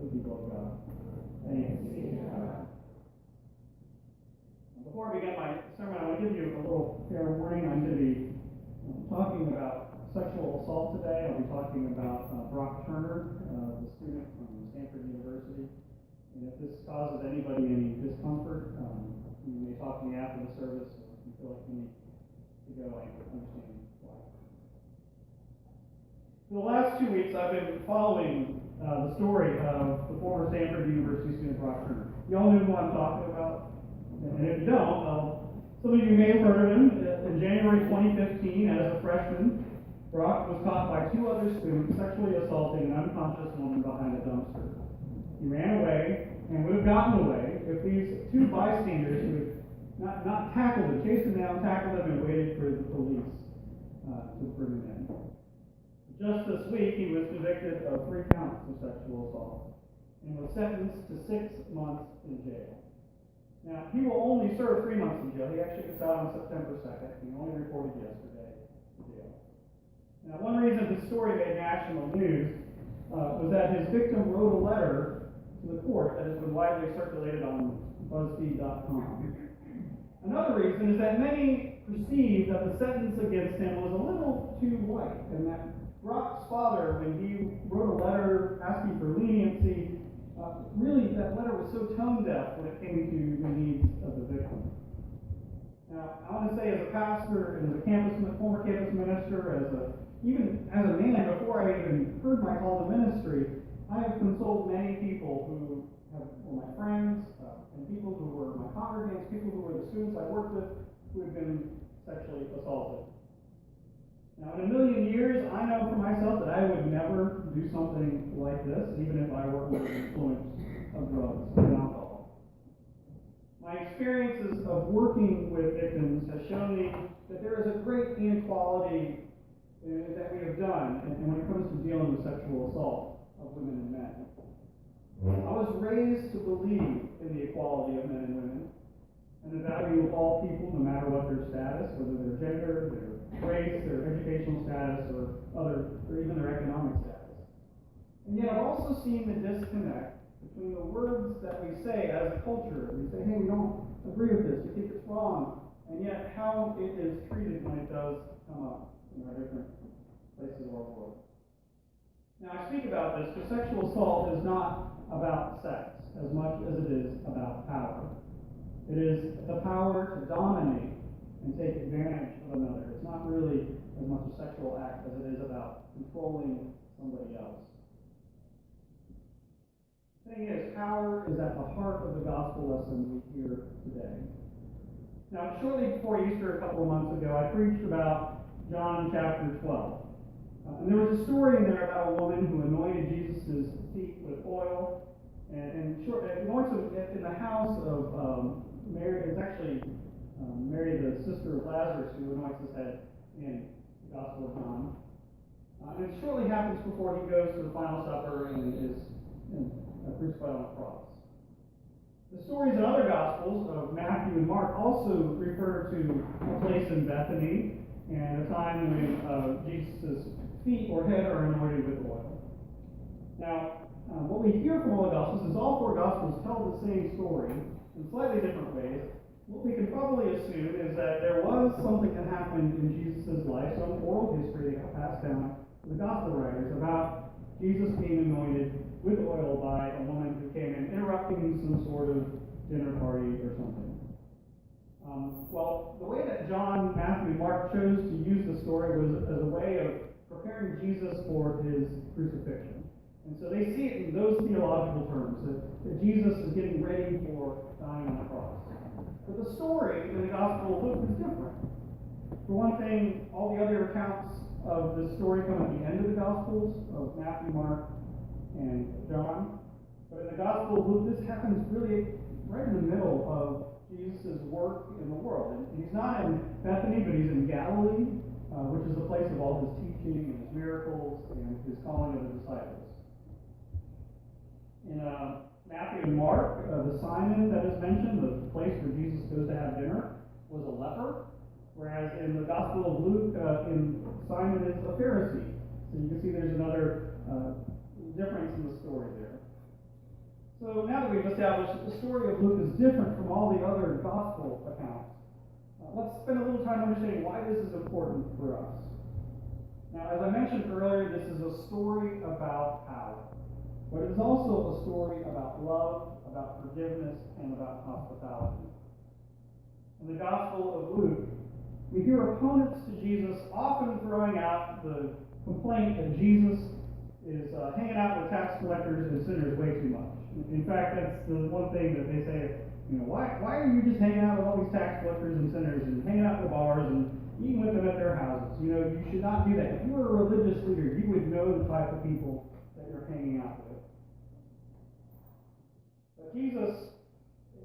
the people of God. Thanks be to God. Before I begin my sermon, I want to give you a little fair warning. I'm going to be talking about sexual assault today. I'll be talking about Brock Turner, the student from Stanford University. And if this causes anybody any discomfort, you may talk to me after the service. If you feel like you need to go, I understand why. For the last 2 weeks, I've been following the story of the former Stanford University student Brock Turner. You all know who I'm talking about? And if you don't, some of you may have heard of him. In January 2015, as a freshman, Brock was caught by 2 other students sexually assaulting an unconscious woman behind a dumpster. He ran away and would have gotten away if these 2 bystanders who had not tackled him, chased him down, tackled him, and waited for the police to bring him in. Just this week, he was convicted of 3 counts of sexual assault and was sentenced to 6 months in jail. Now, he will only serve 3 months in jail. He actually gets out on September 2nd. He only reported yesterday to jail. Now, one reason the story made national news was that his victim wrote a letter to the court that has been widely circulated on BuzzFeed.com. Another reason is that many perceived that the sentence against him was a little too light, and that Brock's father, when he wrote a letter asking for leniency, really that letter was so tone deaf when it came to the needs of the victim. Now, I want to say, as a pastor and as a former campus minister, even as a man, before I even heard my call to ministry, I have consoled many people who were my friends, and people who were my congregants, people who were the students I worked with, who had been sexually assaulted. Now, in a million years, I know for myself that I would never do something like this, even if I were under the influence of drugs and alcohol. My experiences of working with victims has shown me that there is a great inequality that we have done and when it comes to dealing with sexual assault of women and men. I was raised to believe in the equality of men and women and the value of all people, no matter what their status, whether their gender, their race, their educational status, or even their economic status. And yet I've also seen the disconnect between the words that we say as a culture. We say, hey, we don't agree with this, we think it's wrong, and yet how it is treated when it does come up in our different places of our world. Now, I speak about this because sexual assault is not about sex as much as it is about power. It is the power to dominate and take advantage of another. It's not really as much a sexual act as it is about controlling somebody else. The thing is, power is at the heart of the gospel lesson we hear today. Now, shortly before Easter, a couple of months ago, I preached about John chapter 12. And there was a story in there about a woman who anointed Jesus' feet with oil. And anoints in the house of Mary. It's actually Mary, the sister of Lazarus, who anoints his head in the Gospel of John. And it shortly happens before he goes to the final supper and is crucified on the cross. The stories in other Gospels of Matthew and Mark also refer to a place in Bethany and a time when Jesus' feet or head are anointed with oil. Now, what we hear from all the Gospels is all 4 Gospels tell the same story in slightly different ways. What we can probably assume is that there was something that happened in Jesus' life, some oral history that got passed down to the Gospel writers about Jesus being anointed with oil by a woman who came in interrupting some sort of dinner party or something. Well, the way that John, Matthew, and Mark chose to use the story was as a way of preparing Jesus for his crucifixion. And so they see it in those theological terms, that Jesus is getting ready for dying on the cross. But the story in the Gospel of Luke is different. For one thing, all the other accounts of this story come at the end of the Gospels, of Matthew, Mark, and John. But in the Gospel of Luke, this happens really right in the middle of Jesus' work in the world. And he's not in Bethany, but he's in Galilee, which is the place of all his teaching and his miracles and his calling of the disciples. In Matthew and Mark, the Simon that is mentioned, the place where Jesus goes to have dinner, was a leper, whereas in the Gospel of Luke, Simon is a Pharisee. So you can see there's another difference in the story there. So now that we've established that the story of Luke is different from all the other gospel accounts, let's spend a little time understanding why this is important for us. Now, as I mentioned earlier, this is a story about power, but it is also a story about love, about forgiveness, and about hospitality. In the Gospel of Luke, we hear opponents to Jesus often throwing out the complaint that Jesus is hanging out with tax collectors and sinners way too much. In fact, that's the one thing that they say, why are you just hanging out with all these tax collectors and sinners and hanging out in the bars and eating with them at their houses? You should not do that. If you were a religious leader, you would know the type of people that you're hanging out with. But Jesus,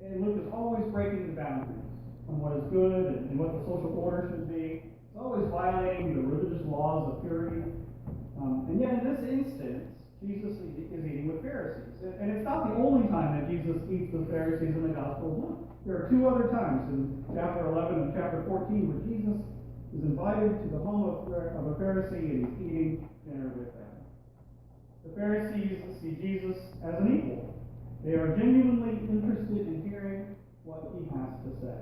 in Luke, is always breaking the boundaries on what is good and what the social order should be. It's always violating the religious laws of purity. And yet in this instance, Jesus is eating with Pharisees. And it's not the only time that Jesus eats with Pharisees in the Gospel of Luke. There are two other times in chapter 11 and chapter 14 where Jesus is invited to the home of a Pharisee and he's eating dinner with them. The Pharisees see Jesus as an equal. They are genuinely interested in hearing what he has to say.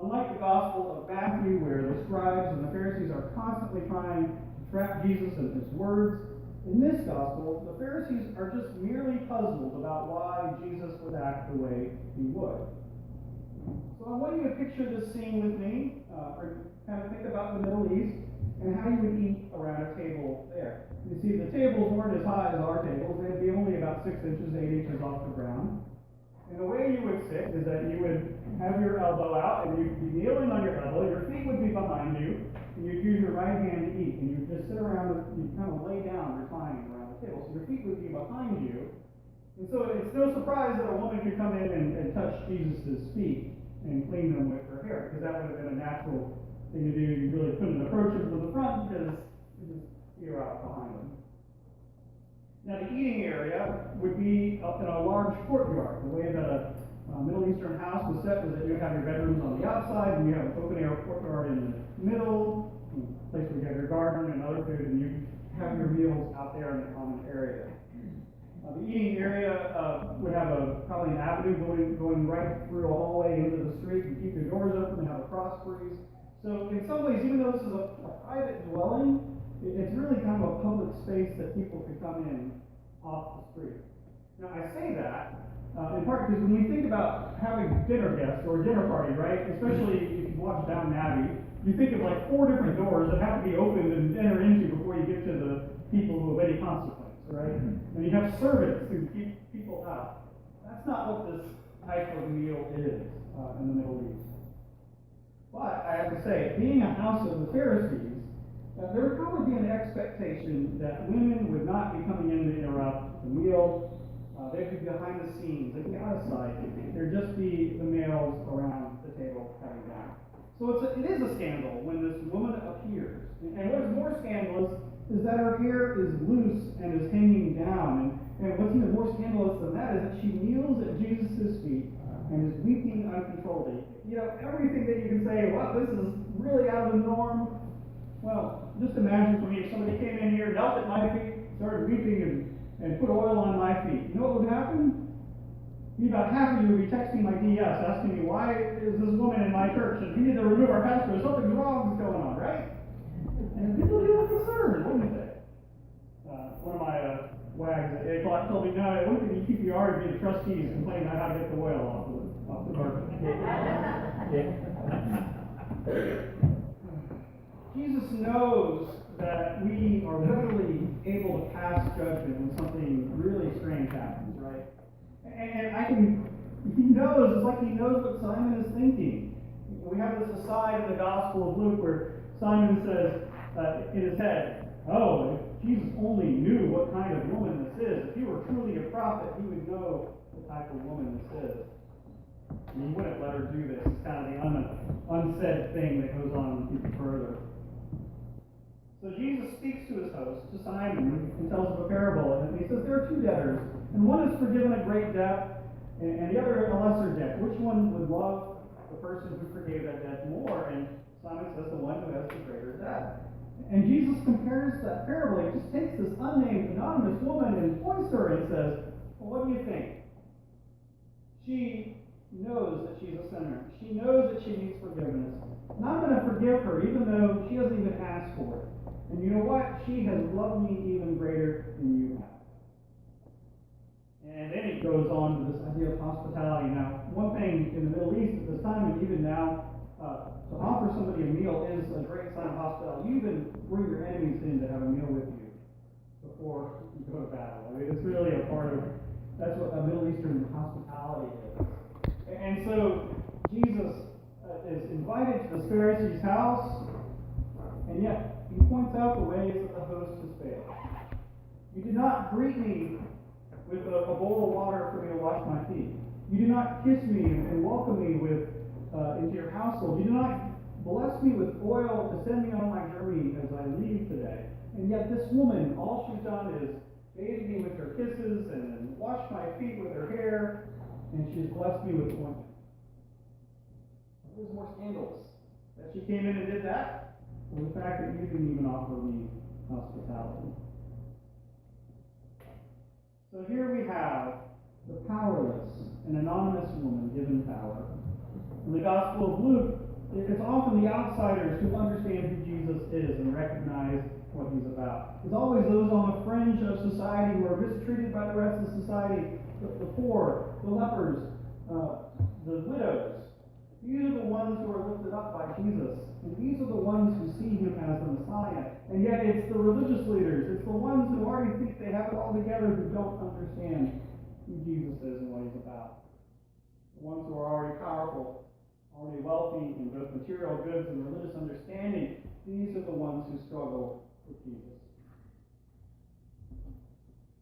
Unlike the Gospel of Matthew, where the scribes and the Pharisees are constantly trying to trap Jesus and his words, in this Gospel, the Pharisees are just merely puzzled about why Jesus would act the way he would. So I want you to picture this scene with me, or kind of think about the Middle East and how you would eat around a table there. You see, the tables weren't as high as our tables. They'd be only about 6 inches, 8 inches off the ground. And the way you would sit is that you would have your elbow out, and you'd be kneeling on your elbow. Your feet would be behind you, and you'd use your right hand to eat. And you'd just sit around, you'd kind of lay down, reclining around the table. So your feet would be behind you. And so it's no surprise that a woman could come in and touch Jesus' feet and clean them with her hair, because that would have been a natural thing to do. You really couldn't approach him from the front because you're out behind him. Now, the eating area would be up in a large courtyard. The way that a Middle Eastern house was set was that you have your bedrooms on the outside, and you have an open-air courtyard in the middle, a place where you have your garden and other food, and you have your meals out there in the common area. The eating area would have probably an avenue going right through a hallway into the street. You keep your doors open and have a cross breeze. So in some ways, even though this is a private dwelling, it's really kind of a public space that people could come in off the street. Now, I say that in part because when you think about having dinner guests or a dinner party, right, especially if you watch Downton Abbey, you think of like 4 different doors that have to be opened and enter into before you get to the people who have any consequence, right? And you have servants who keep people out. That's not what this type of meal is in the Middle East. But I have to say, being a house of the Pharisees, there would probably be an expectation that women would not be coming in to interrupt the meal. They'd be behind the scenes. They'd be out of sight. There'd just be the males around the table having dinner. So it is a scandal when this woman appears. And what is more scandalous is that her hair is loose and is hanging down. And what's even more scandalous than that is that she kneels at Jesus' feet and is weeping uncontrollably. Everything that you can say, wow, this is really out of the norm. Well, just imagine for me if somebody came in here, knelt at my feet, started weeping and put oil on my feet. You know what would happen? About half of you would be texting my DS asking me, why is this woman in my church? And we need to remove our pastor. Something's wrong going on, right? And people would be a little concerned, wouldn't they? One of my wags at 8 o'clock told me, no, it wouldn't be keep the RV, the trustees complaining about how to get the oil off the carpet. Jesus knows that we are readily able to pass judgment when something really strange happens, right? And he knows, it's like he knows what Simon is thinking. We have this aside in the Gospel of Luke where Simon says in his head, oh, if Jesus only knew what kind of woman this is, if he were truly a prophet, he would know the type of woman this is. And he wouldn't let her do this. It's kind of the unsaid thing that goes on even further. So Jesus speaks to his host, to Simon, and tells him a parable. And he says there are 2 debtors, and one is forgiven a great debt, and the other a lesser debt. Which one would love the person who forgave that debt more? And Simon says the one who has the greater debt. And Jesus compares that parable. He just takes this unnamed, anonymous woman and points to her and says, well, what do you think? She knows that she's a sinner. She knows that she needs forgiveness. And I'm going to forgive her even though she doesn't even ask for it. And you know what? She has loved me even greater than you have. And then it goes on to this idea of hospitality. Now, one thing in the Middle East at this time, and even now, to offer somebody a meal is a great sign of hospitality. You even bring your enemies in to have a meal with you before you go to battle. I mean, it's really a part of, that's what a Middle Eastern hospitality is. And so, Jesus is invited to this Pharisee's house, and yet he points out the ways that the host has failed. You did not greet me with a bowl of water for me to wash my feet. You do not kiss me and welcome me with into your household. You do not bless me with oil to send me on my journey as I leave today. And yet this woman, all she's done is bathe me with her kisses and wash my feet with her hair, and she's blessed me with ointment. What was more scandalous? That she came in and did that, or the fact that you didn't even offer me hospitality? So here we have the powerless, an anonymous woman given power. In the Gospel of Luke, it's often the outsiders who understand who Jesus is and recognize what he's about. It's always those on the fringe of society who are mistreated by the rest of society, the poor, the lepers, the widows. These are the ones who are lifted up by Jesus. And these are the ones who see him as the Messiah. And yet it's the religious leaders, it's the ones who already think they have it all together who don't understand who Jesus is and what he's about. The ones who are already powerful, already wealthy in both material goods and religious understanding, these are the ones who struggle with Jesus.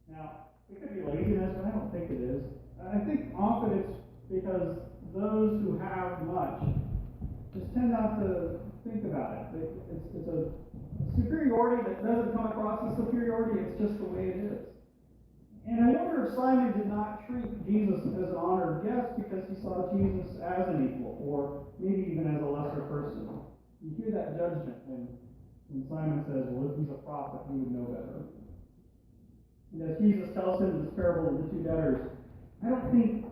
Now, it could be laziness, but I don't think it is. I think often it's because those who have much just tend not to think about it. It's a superiority that doesn't come across as superiority, it's just the way it is. And I wonder if Simon did not treat Jesus as an honored guest because he saw Jesus as an equal, or maybe even as a lesser person. You hear that judgment when Simon says, well, if he's a prophet, he would know better. And as Jesus tells him this parable of the two debtors, I don't think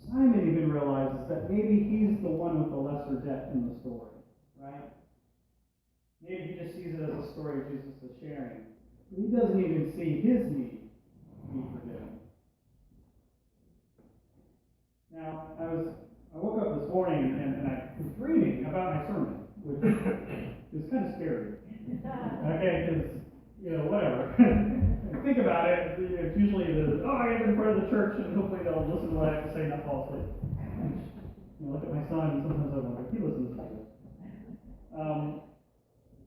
Simon even realizes that maybe he's the one with the lesser debt in the story, right? Maybe he just sees it as a story of Jesus is sharing. He doesn't even see his need to be forgiven. Now, I woke up this morning and I was dreaming about my sermon, which is kind of scary. Okay, because, whatever. Think about it, it's usually I get in front of the church and hopefully they'll listen to what I have to say and not fall asleep. Look at my son, and sometimes I wonder if he listens to this.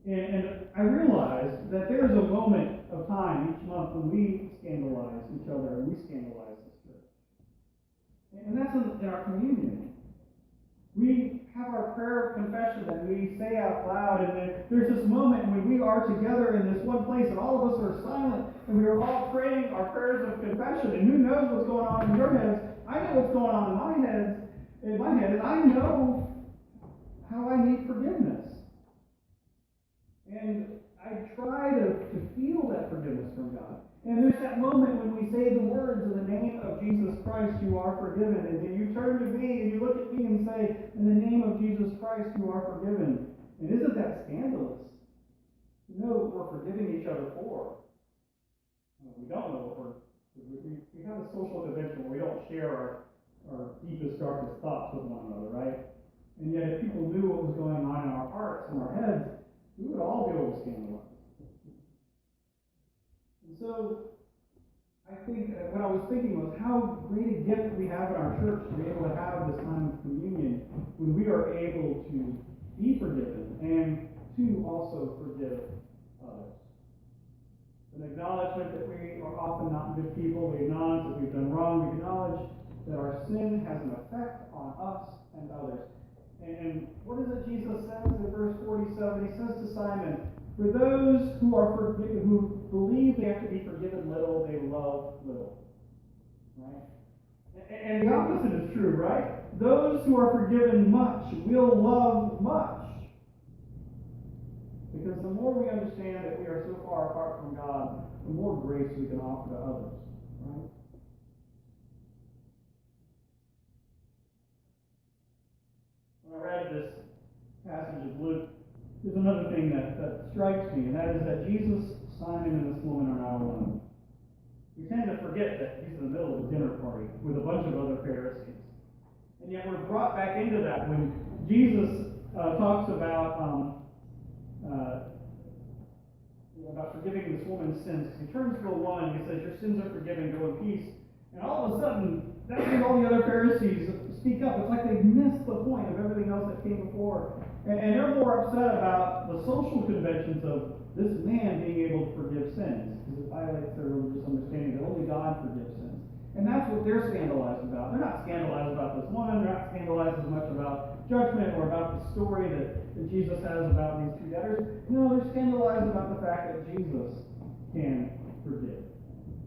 And I realized that there is a moment of time each month when we scandalize each other and we scandalize this church. And that's in our communion. We have our prayer of confession that we say out loud, and then there's this moment when we are together in this one place, and all of us are silent, and we are all praying our prayers of confession. And who knows what's going on in your heads? I know what's going on in my head, and I know how I need forgiveness. And I try to feel that forgiveness from God. And there's that moment when we say the words in the name of Jesus Christ, you are forgiven. And then you turn to me and you look at me and say, in the name of Jesus Christ, you are forgiven. And isn't that scandalous? To know what we're forgiving each other for. We don't know what we have a social convention where we don't share our deepest, darkest thoughts with one another, right? And yet if people knew what was going on in our hearts and our heads, we would all be able to scandalize. And so, I think what I was thinking was how great a gift we have in our church to be able to have this time of communion when we are able to be forgiven and to also forgive others. An acknowledgement that we are often not good people. We acknowledge that we've done wrong. We acknowledge that our sin has an effect on us and others. And what is it Jesus says in verse 47? He says to Simon, for those who are forgiven, who believe they have to be forgiven little, they love little. Right? And the opposite is true, right? Those who are forgiven much will love much. Because the more we understand that we are so far apart from God, the more grace we can offer to others. Right? something that strikes me, and that is that Jesus, Simon, and this woman are not alone. We tend to forget that he's in the middle of a dinner party with a bunch of other Pharisees. And yet we're brought back into that when Jesus talks about forgiving this woman's sins. He turns to a woman and he says, "Your sins are forgiven, go in peace." And all of a sudden, that's when all the other Pharisees speak up. It's like they've missed the point of everything else that came before. And they're more upset about the social conventions of this man being able to forgive sins, because it violates their religious understanding that only God forgives sins. And that's what they're scandalized about. They're not scandalized about this woman. They're not scandalized as much about judgment or about the story that Jesus has about these two debtors. No, they're scandalized about the fact that Jesus can forgive.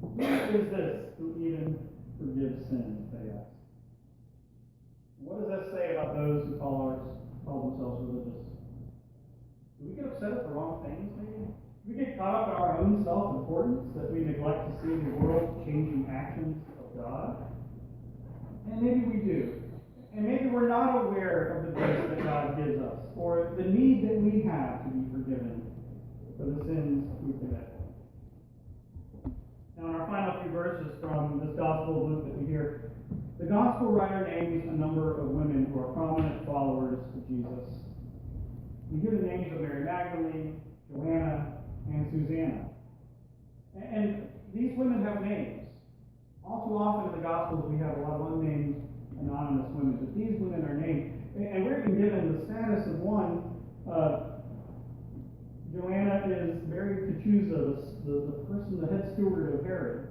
Who is this who even forgives sins, they ask? What does that say about those who call themselves religious? Do we get upset at the wrong things, maybe? Do we get caught up in our own self-importance that we neglect to see the world-changing actions of God? And maybe we do. And maybe we're not aware of the grace that God gives us, or the need that we have to be forgiven for the sins we commit. Now, in our final few verses from this Gospel of Luke that we hear, the Gospel writer names a number of women who are prominent followers of Jesus. We hear the names of Mary Magdalene, Joanna, and Susanna. And these women have names. All too often in the Gospels we have a lot of unnamed, anonymous women, but these women are named. And we're even given the status of one. Joanna is married to Chusa, the head steward of Herod,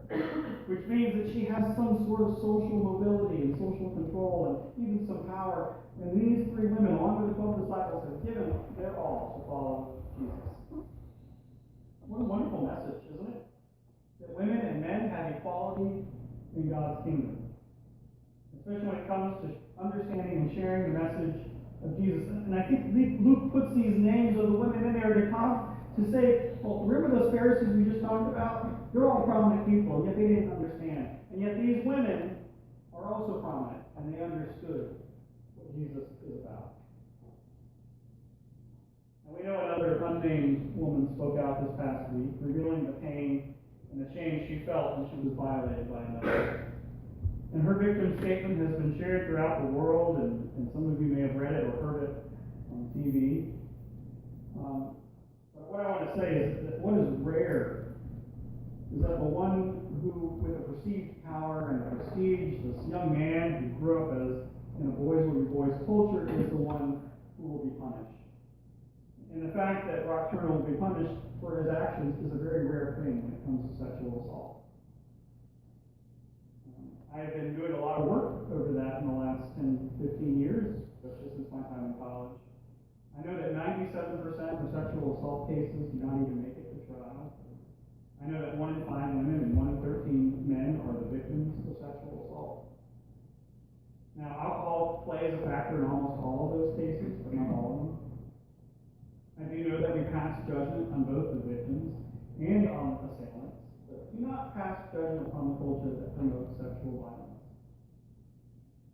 which means that she has some sort of social mobility and social control and even some power. And these three women, along with the 12 disciples, have given their all to follow Jesus. What a wonderful message, isn't it? That women and men have equality in God's kingdom. Especially when it comes to understanding and sharing the message of Jesus. And I think Luke puts these names of the women in there to say, well, remember those Pharisees we just talked about? They're all prominent people, and yet they didn't understand. And yet these women are also prominent, and they understood what Jesus is about. And we know another unnamed woman spoke out this past week, revealing the pain and the shame she felt when she was violated by another. And her victim statement has been shared throughout the world, and some of you may have read it or heard it on TV. But what I want to say is that what is rare is that the one who, with a perceived power and a prestige, this young man who grew up in a boys will be boys culture, is the one who will be punished. And the fact that Brock Turner will be punished for his actions is a very rare thing when it comes to sexual assault. I have been doing a lot of work over that in the last 10, 15 years, especially since my time in college. I know that 97% of sexual assault cases do not even make it to trial. I know that 1 in 5 women and 1 in 13 men are the victims of sexual assault. Now, alcohol plays a factor in almost all of those cases, but not all of them. I do know that we pass judgment on both the victims and on assailants. Do not pass judgment on the culture that promotes sexual violence.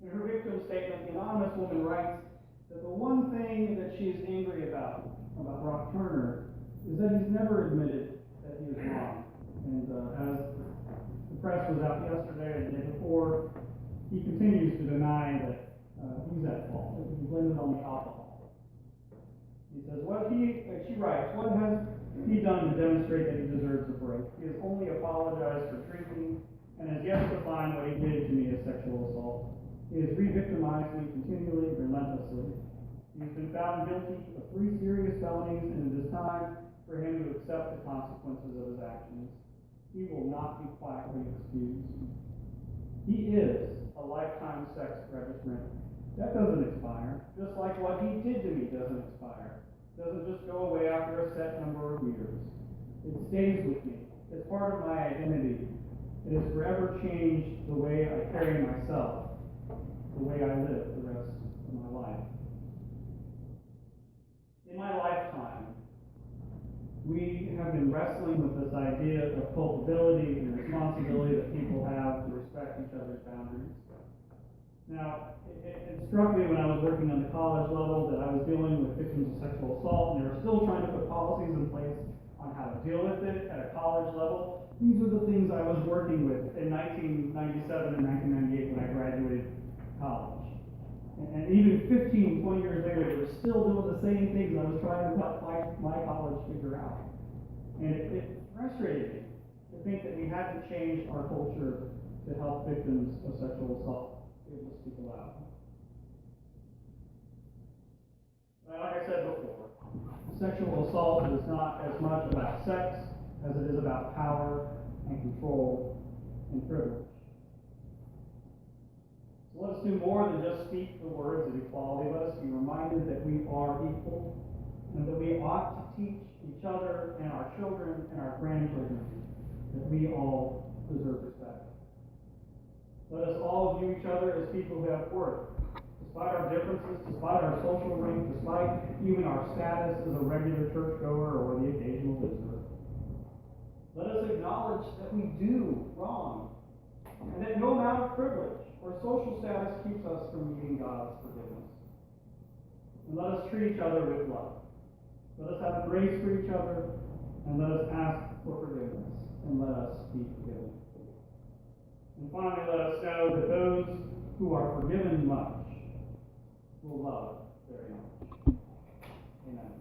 In her victim statement, the anonymous woman writes that the one thing that she is angry about Brock Turner is that he's never admitted that he is wrong. And as the press was out yesterday and the day before, he continues to deny that he's at fault. That he blamed it on the alcohol. He says, she writes, what has he done to demonstrate that he deserves a break? He has only apologized for drinking and has yet to define what he did to me as sexual assault. He has re-victimized me continually, relentlessly. He has been found guilty of 3 serious felonies, and it is time for him to accept the consequences of his actions. He will not be quietly excused. He is a lifetime sex registrant. That doesn't expire, just like what he did to me doesn't expire. Doesn't just go away after a set number of years. It stays with me. It's part of my identity. It has forever changed the way I carry myself, the way I live the rest of my life. In my lifetime, we have been wrestling with this idea of culpability and responsibility that people have to respect each other's boundaries. Now, it struck me when I was working on the college level that I was dealing with victims of sexual assault, and they were still trying to put policies in place on how to deal with it at a college level. These were the things I was working with in 1997 and 1998 when I graduated college. And even 15, 20 years later, they were still doing the same things I was trying to help my college figure out. And it frustrated me to think that we had to change our culture to help victims of sexual assault be able to speak aloud. But like I said before, sexual assault is not as much about sex as it is about power and control and privilege. So let us do more than just speak the words of equality. Let us be reminded that we are equal and that we ought to teach each other and our children and our grandchildren that we all deserve respect. Let us all view each other as people who have worth, despite our differences, despite our social rank, despite even our status as a regular churchgoer or the occasional visitor. Let us acknowledge that we do wrong, and that no amount of privilege or social status keeps us from meeting God's forgiveness. And let us treat each other with love. Let us have grace for each other, and let us ask for forgiveness, and let us be forgiven. And finally, let us know that those who are forgiven much will love very much. Amen.